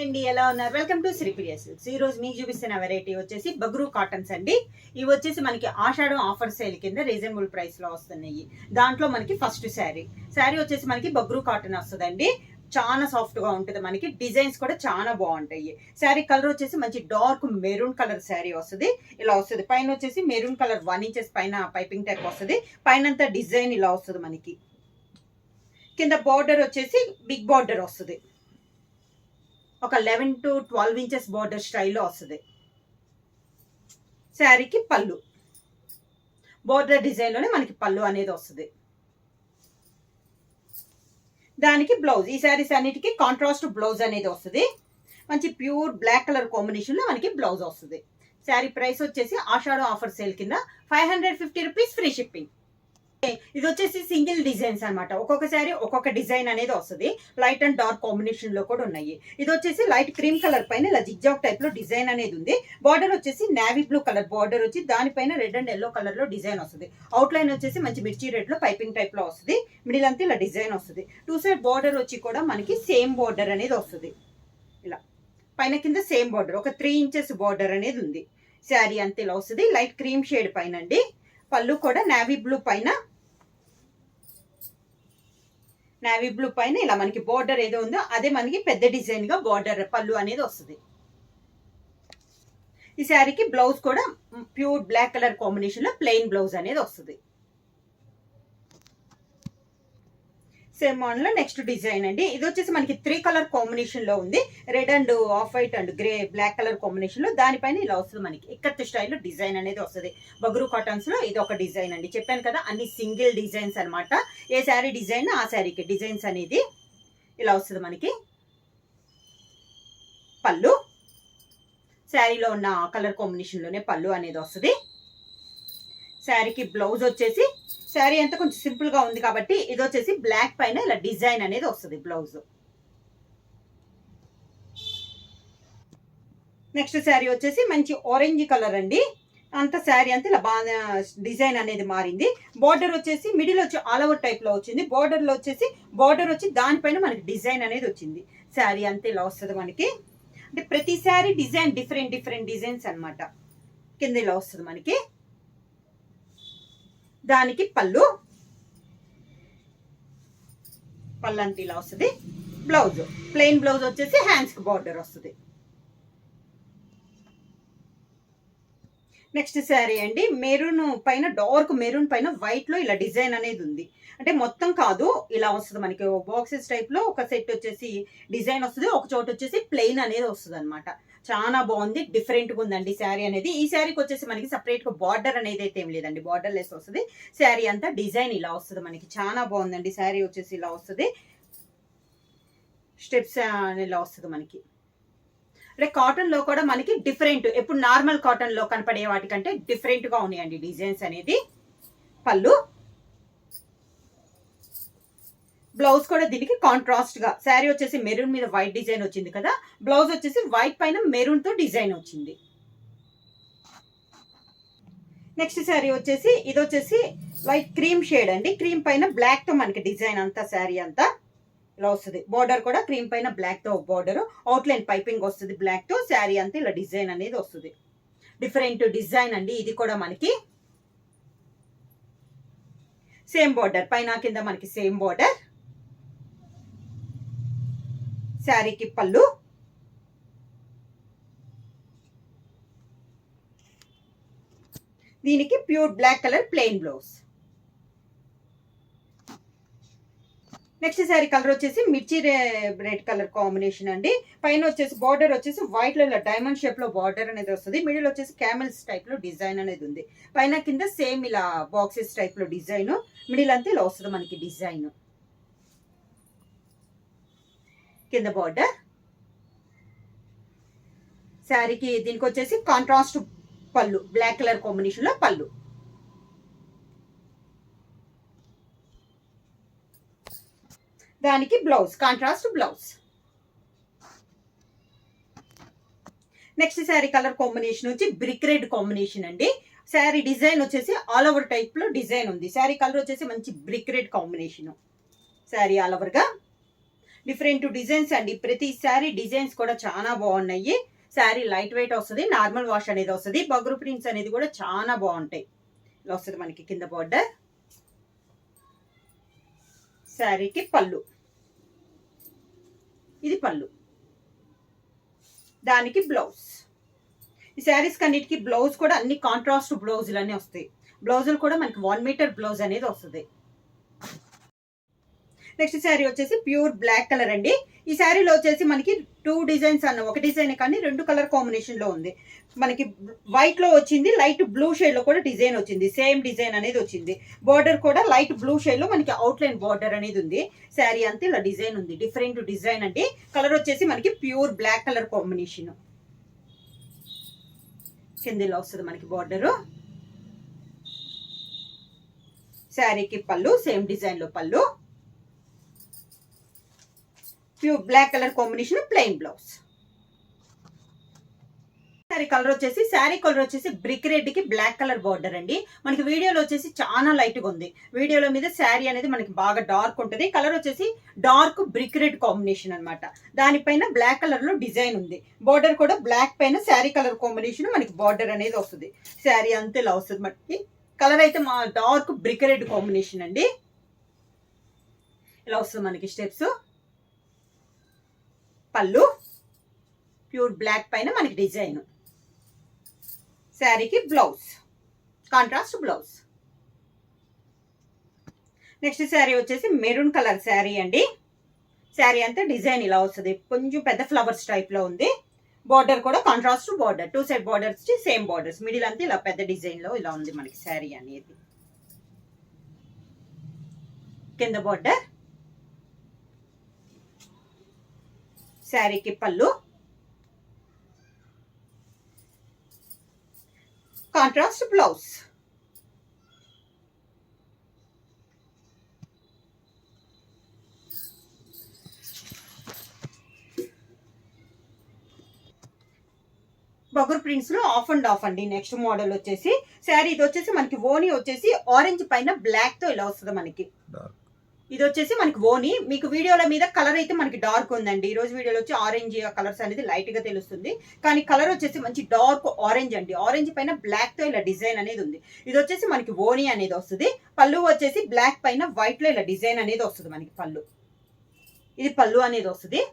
అండి, ఎలా ఉన్నారు? Welcome to Sripriya silks. ఈ రోజు మీకు చూపిస్తున్న వెరైటీ వచ్చేసి బగ్రూ కాటన్స్ అండి. ఇవి వచ్చేసి మనకి ఆషాఢం ఆఫర్ సేల్ కింద రీజనబుల్ ప్రైస్ లో వస్తున్నాయి. దాంట్లో మనకి ఫస్ట్ శారీ వచ్చేసి మనకి బగ్రూ కాటన్ వస్తుందండి. చాలా సాఫ్ట్ గా ఉంటుంది. మనకి డిజైన్స్ కూడా చాలా బాగుంటాయి. శారీ కలర్ వచ్చేసి మంచి డార్క్ మెరూన్ కలర్ శారీ వస్తుంది. ఇలా వస్తుంది. పైన వచ్చేసి మెరూన్ కలర్ 1 ఇంచెస్ పైన పైపింగ్ టైప్ వస్తుంది. పైన డిజైన్ ఇలా వస్తుంది. మనకి కింద బార్డర్ వచ్చేసి బిగ్ బార్డర్ వస్తుంది. ఒక 11 to 12 ఇంచెస్ బార్డర్ స్టైల్లో వస్తుంది. శారీకి పళ్ళు బార్డర్ డిజైన్లోనే మనకి పళ్ళు అనేది వస్తుంది. దానికి బ్లౌజ్, ఈ శారీస్ అన్నిటికీ కాంట్రాస్ట్ బ్లౌజ్ అనేది వస్తుంది. మంచి ప్యూర్ బ్లాక్ కలర్ కాంబినేషన్లో మనకి బ్లౌజ్ వస్తుంది. శారీ ప్రైస్ వచ్చేసి ఆషాఢం ఆఫర్ సేల్ కింద 550 రూపీస్ ఫ్రీ షిప్పింగ్. ఇది వచ్చేసి సింగిల్ డిజైన్స్ అనమాట. ఒక్కొక్క శారీ ఒక్కొక్క డిజైన్ అనేది వస్తుంది. లైట్ అండ్ డార్క్ కాంబినేషన్ లో కూడా ఉన్నాయి. ఇది వచ్చేసి లైట్ క్రీమ్ కలర్ పైన ఇలా జిగ్జాగ్ టైప్ లో డిజైన్ అనేది ఉంది. బార్డర్ వచ్చేసి నేవీ బ్లూ కలర్ బార్డర్ వచ్చి దానిపైన రెడ్ అండ్ ఎల్లో కలర్ లో డిజైన్ వస్తుంది. అవుట్ లైన్ వచ్చేసి మంచి మిర్చి రెడ్ లో పైపింగ్ టైప్ లో వస్తుంది. మిడిల్ అంతా ఇలా డిజైన్ వస్తుంది. 2 సైడ్ బార్డర్ వచ్చి కూడా మనకి సేమ్ బార్డర్ అనేది వస్తుంది. ఇలా పైన కింద సేమ్ బార్డర్, ఒక 3 ఇంచెస్ బార్డర్ అనేది ఉంది. శారీ అంతా ఇలా వస్తుంది. లైట్ క్రీమ్ షేడ్ పైన అండి. పళ్ళు కూడా నేవీ బ్లూ పైన ఇలా మనకి బార్డర్ ఏదో ఉందో అదే మనకి పెద్ద డిజైన్ గా బార్డర్ పళ్ళు అనేది వస్తుంది. ఈ శారీకి బ్లౌజ్ కూడా ప్యూర్ బ్లాక్ కలర్ కాంబినేషన్ లో ప్లెయిన్ బ్లౌజ్ అనేది వస్తుంది. సేమ్ మోడల్ లో నెక్స్ట్ డిజైన్ అండి. ఇది వచ్చేసి మనకి 3 కలర్ కాంబినేషన్ లో ఉంది. Red and off white and grey black colour combination లో దానిపైన ఇలా వస్తుంది. మనకి ఇక్కత్ స్టైల్లో డిజైన్ అనేది వస్తుంది. బగ్రూ కాటన్స్ లో ఇది ఒక డిజైన్ అండి. చెప్పాను కదా అన్ని సింగిల్ డిజైన్స్ అనమాట. ఏ శారీ డిజైన్ ఆ శారీకి డిజైన్స్ అనేది ఇలా వస్తుంది. మనకి పళ్ళు శారీలో ఉన్న కలర్ కాంబినేషన్ లోనే పళ్ళు అనేది వస్తుంది. శారీకి బ్లౌజ్ వచ్చేసి శారీ అంతా కొంచెం సింపుల్ గా ఉంది కాబట్టి ఇది వచ్చేసి బ్లాక్ పైన ఇలా డిజైన్ అనేది వస్తుంది బ్లౌజ్. నెక్స్ట్ శారీ వచ్చేసి మంచి ఆరెంజ్ కలర్ అండి. అంత శారీ అంతా ఇలా బాగా డిజైన్ అనేది మారింది. బార్డర్ వచ్చేసి మిడిల్ వచ్చి ఆల్ ఓవర్ టైప్ లో వచ్చింది. బార్డర్ వచ్చి దానిపైన మనకి డిజైన్ అనేది వచ్చింది. శారీ అంతా ఇలా వస్తుంది. మనకి అంటే ప్రతి శారీ డిజైన్ డిఫరెంట్ డిజైన్స్ అనమాట. కింద ఇలా వస్తుంది. మనకి దానికి పళ్ళు అంతా ఇలా వస్తుంది. బ్లౌజ్ ప్లెయిన్ బ్లౌజ్ వచ్చేసి హ్యాండ్స్ కి బార్డర్ వస్తుంది. నెక్స్ట్ శారీ అండి. మెరూన్ పైన డార్క్ మెరూన్ పైన వైట్ లో ఇలా డిజైన్ అనేది ఉంది. అంటే మొత్తం కాదు, ఇలా వస్తుంది. మనకి బాక్సెస్ టైప్ లో ఒక సెట్ వచ్చేసి డిజైన్ వస్తుంది. ఒక చోట వచ్చేసి ప్లెయిన్ అనేది వస్తుంది అనమాట. చాలా బాగుంది, డిఫరెంట్ గా ఉందండి శారీ అనేది. ఈ శారీకి వచ్చేసి మనకి సపరేట్ గా బార్డర్ అనేది అయితే ఏం లేదండి. బార్డర్ లెస్ వస్తుంది. శారీ అంతా డిజైన్ ఇలా వస్తుంది. మనకి చాలా బాగుందండి. శారీ వచ్చేసి ఇలా వస్తుంది. స్టెప్స్ ఇలా వస్తుంది. మనకి అంటే కాటన్ లో కూడా మనకి డిఫరెంట్, ఎప్పుడు నార్మల్ కాటన్ లో కనపడే వాటికంటే డిఫరెంట్ గా ఉన్నాయండి డిజైన్స్ అనేది. పళ్ళు బ్లౌజ్ కూడా దీనికి కాంట్రాస్ట్ గా, శారీ వచ్చేసి మెరూన్ మీద వైట్ డిజైన్ వచ్చింది కదా, బ్లౌజ్ వచ్చేసి వైట్ పైన మెరూన్ తో డిజైన్ వచ్చింది. నెక్స్ట్ శారీ వచ్చేసి ఇది వచ్చేసి లైట్ క్రీమ్ షేడ్ అండి. క్రీమ్ పైన బ్లాక్ తో మనకి డిజైన్ అంతా శారీ అంతా ఇలా వస్తుంది. బార్డర్ కూడా క్రీమ్ పైన బ్లాక్ తో బార్డర్, అవుట్ లైన్ పైపింగ్ వస్తుంది బ్లాక్ తో. శారీ అంతా ఇలా డిజైన్ అనేది వస్తుంది. డిఫరెంట్ డిజైన్ అండి. ఇది కూడా మనకి సేమ్ బార్డర్ పైన కింద మనకి సేమ్ బార్డర్. శారీకి పళ్ళు దీనికి pure black colour plain blouse. Next sari colour వచ్చేసి మిర్చి రెడ్ కలర్ కాంబినేషన్ అండి. పైన వచ్చేసి బార్డర్ వచ్చేసి వైట్ లో ఇలా డైమండ్ షేప్ లో బార్డర్ అనేది వస్తుంది. మిడిల్ వచ్చేసి క్యామెల్స్ టైప్ లో డిజైన్ అనేది ఉంది. పైన కింద సేమ్ ఇలా బాక్సెస్ టైప్ లో డిజైన్. మిడిల్ అంతా ఇలా వస్తుంది మనకి డిజైన్. కింద బార్డర్. శారీకి దీనికి వచ్చేసి కాంట్రాస్ట్ పళ్ళు, బ్లాక్ కలర్ కాంబినేషన్ లో పళ్ళు. దానికి blouse contrast blouse. Next sari colour combination వచ్చి బ్రిక్ రెడ్ కాంబినేషన్ అండి. శారీ డిజైన్ వచ్చేసి ఆల్ ఓవర్ టైప్ లో డిజైన్ ఉంది. శారీ కలర్ వచ్చేసి మంచి brick red combination. Sari all over గా డిఫరెంట్ డిజైన్స్ అండి. ప్రతి శారీ డిజైన్స్ కూడా చాలా బాగున్నాయి. శారీ లైట్ వెయిట్ వస్తుంది, నార్మల్ వాష్ అనేది వస్తుంది. బగురు ప్రింట్స్ అనేది కూడా చాలా బాగుంటాయి. ఇలా వస్తుంది మనకి కింద బార్డర్. శారీకి పళ్ళు, ఇది పళ్ళు, దానికి బ్లౌజ్. ఈ శారీస్ కన్నిటికి బ్లౌజ్ కూడా అన్ని కాంట్రాస్ట్ బ్లౌజులు అన్నీ వస్తాయి. బ్లౌజులు కూడా మనకి 1 మీటర్ బ్లౌజ్ అనేది వస్తుంది. నెక్స్ట్ శారీ వచ్చేసి ప్యూర్ బ్లాక్ కలర్ అండి. ఈ శారీలో వచ్చేసి మనకి 2 డిజైన్స్ అన్న, ఒక డిజైన్ కానీ 2 కలర్ కాంబినేషన్ లో ఉంది. మనకి వైట్ లో వచ్చింది, లైట్ బ్లూ షేడ్ లో కూడా డిజైన్ వచ్చింది. సేమ్ డిజైన్ అనేది వచ్చింది. బార్డర్ కూడా లైట్ బ్లూ షేడ్ లో మనకి అవుట్లైన్ బార్డర్ అనేది ఉంది. శారీ అంతా ఇలా డిజైన్ ఉంది, డిఫరెంట్ డిజైన్ అండి. కలర్ వచ్చేసి మనకి ప్యూర్ బ్లాక్ కలర్ కాంబినేషన్. కిందలో వస్తుంది మనకి బార్డరు. శారీకి పళ్ళు, సేమ్ డిజైన్ లో పళ్ళు, pure black colour combination, plain blouse. Sari colour వచ్చేసి బ్రిక్ రెడ్ కి బ్లాక్ కలర్ బార్డర్ అండి. మనకి వీడియోలో వచ్చేసి చాలా లైట్ గా ఉంది. వీడియోలో మీద శారీ అనేది మనకి బాగా డార్క్ ఉంటుంది. కలర్ వచ్చేసి డార్క్ బ్రిక్ రెడ్ కాంబినేషన్ అనమాట. దానిపైన బ్లాక్ కలర్ లో డిజైన్ ఉంది. బార్డర్ కూడా బ్లాక్ పైన శారీ కలర్ కాంబినేషన్ మనకి బార్డర్ అనేది వస్తుంది. శారీ అంతే ఇలా వస్తుంది మనకి. కలర్ అయితే మా డార్క్ బ్రిక్ రెడ్ కాంబినేషన్ అండి. ఇలా వస్తుంది మనకి స్టెప్స్. పళ్ళు ప్యూర్ బ్లాక్ పైన మనకి డిజైన్. శారీకి blouse, contrast blouse. Next sari వచ్చేసి మెరూన్ కలర్ శారీ అండి. శారీ అంతా డిజైన్ ఇలా వస్తుంది, కొంచెం పెద్ద ఫ్లవర్స్ టైప్ లో ఉంది. బార్డర్ కూడా contrast border, 2 side borders same borders. Middle అంతా ఇలా పెద్ద డిజైన్ లో ఇలా ఉంది మనకి శారీ అనేది. కింద బార్డర్, శారీకి పళ్ళు, కాంట్రాస్ట్ బ్లౌజ్. బగురు ప్రింట్స్ లో ఆఫ్ అండ్ ఆఫ్ అండి. నెక్స్ట్ మోడల్ వచ్చేసి శారీ, ఇది వచ్చేసి మనకి ఓనీ వచ్చేసి ఆరెంజ్ పైన బ్లాక్ తో ఇలా వస్తుంది మనకి. ఇది వచ్చేసి మనకి ఓనీ. మీకు వీడియోల మీద కలర్ అయితే మనకి డార్క్ ఉందండి. ఈ రోజు వీడియోలో వచ్చి ఆరెంజ్ కలర్స్ అనేది లైట్ గా తెలుస్తుంది, కానీ కలర్ వచ్చేసి మంచి డార్క్ ఆరెంజ్ అండి. ఆరెంజ్ పైన బ్లాక్ తో ఇలా డిజైన్ అనేది ఉంది. ఇది వచ్చేసి మనకి ఓనీ అనేది వస్తుంది. పళ్ళు వచ్చేసి బ్లాక్ పైన వైట్ లో ఇలా డిజైన్ అనేది వస్తుంది మనకి. పళ్ళు, ఇది పళ్ళు అనేది వస్తుంది.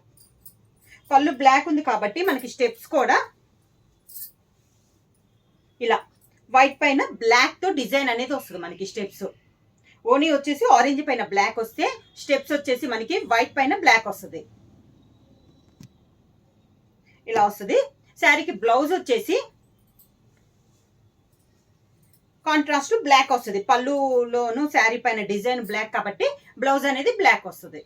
పళ్ళు బ్లాక్ ఉంది కాబట్టి మనకి స్టెప్స్ కూడా ఇలా వైట్ పైన బ్లాక్ తో డిజైన్ అనేది వస్తుంది మనకి. స్టెప్స్ ఓనీ వచ్చేసి ఆరెంజ్ పైన బ్లాక్ వస్తే, స్టెప్స్ వచ్చేసి మనకి వైట్ పైన బ్లాక్ వస్తుంది. ఇలా వస్తుంది. శారీకి బ్లౌజ్ వచ్చేసి కాంట్రాస్ట్ బ్లాక్ వస్తుంది. పళ్ళులోను శారీ పైన డిజైన్ బ్లాక్ కాబట్టి బ్లౌజ్ అనేది బ్లాక్ వస్తుంది.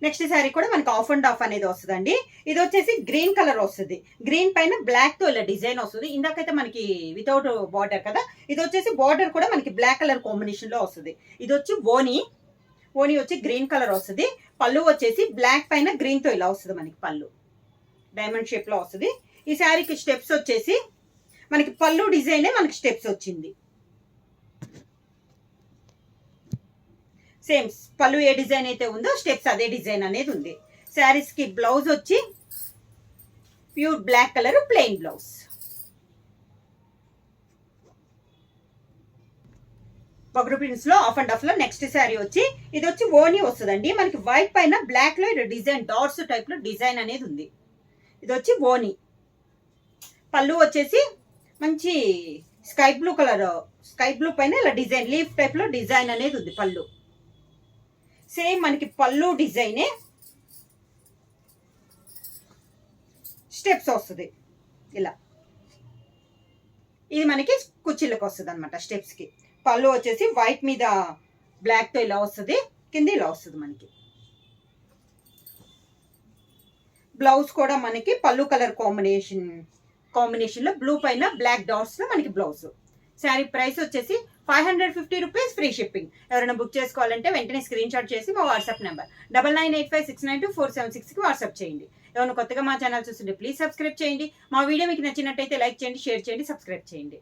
నెక్స్ట్ శారీ కూడా మనకి ఆఫ్ అండ్ ఆఫ్ అనేది వస్తుందండి. ఇది వచ్చేసి గ్రీన్ కలర్ వస్తుంది. గ్రీన్ పైన బ్లాక్ తో ఇలా డిజైన్ వస్తుంది. ఇందాకైతే మనకి వితౌట్ బార్డర్ కదా, ఇది వచ్చేసి బార్డర్ కూడా మనకి బ్లాక్ కలర్ కాంబినేషన్ లో వస్తుంది. ఇది వచ్చి ఓనీ వచ్చి గ్రీన్ కలర్ వస్తుంది. పళ్ళు వచ్చేసి బ్లాక్ పైన గ్రీన్ తో ఇలా వస్తుంది మనకి. పళ్ళు డైమండ్ షేప్ లో వస్తుంది. ఈ శారీకి స్టెప్స్ వచ్చేసి మనకి పళ్ళు డిజైనే మనకి స్టెప్స్ వచ్చింది. సేమ్ పళ్ళు ఏ డిజైన్ అయితే ఉందో స్టెప్స్ అదే డిజైన్ అనేది ఉంది. శారీస్ కి బ్లౌజ్ వచ్చి pure black colour plain blouse. బగురు ప్రింట్స్ లో ఆఫ్ అండ్ ఆఫ్ లో నెక్స్ట్ శారీ వచ్చి, ఇది వచ్చి ఓనీ వస్తుందండి. మనకి వైట్ పైన బ్లాక్ లో డిజైన్ డాట్స్ టైప్ లో డిజైన్ అనేది ఉంది. ఇది వచ్చి ఓనీ. పళ్ళు వచ్చేసి మంచి sky blue colour, sky blue పైన ఇలా డిజైన్ లీఫ్ టైప్ లో డిజైన్ అనేది ఉంది. పళ్ళు సేమ్ మనకి పళ్ళు డిజైనే, స్టెప్స్ వస్తుంది ఇలా. ఇది మనకి కుర్చీలకు వస్తుంది అనమాట. స్టెప్స్ కి పళ్ళు వచ్చేసి వైట్ మీద బ్లాక్ తో ఇలా వస్తుంది, కింద ఇలా వస్తుంది మనకి. బ్లౌజ్ కూడా మనకి పళ్ళు కలర్ కాంబినేషన్ లో బ్లూ పైన బ్లాక్ డాట్స్ లో మనకి బ్లౌజ్. శారీ ప్రైస్ వచ్చేసి 550 రూపీస్, ఫ్రీ షిప్పింగ్. ఎవరైనా బుక్ చేసుకోవాలంటే వెంటనే స్క్రీన్ షాట్ చేసి మా వాట్సాప్ నెంబర్ 9985692476 కి వాట్సాప్ చేయండి. ఎవరైనా కొత్తగా మా ఛానల్ చూస్తుంటే ప్లీజ్ సబ్స్క్రైబ్ చేయండి. మా వీడియో మీకు నచ్చినట్టయితే లైక్ చేయండి, షేర్ చేయండి, సబ్స్క్రైబ్ చేయండి.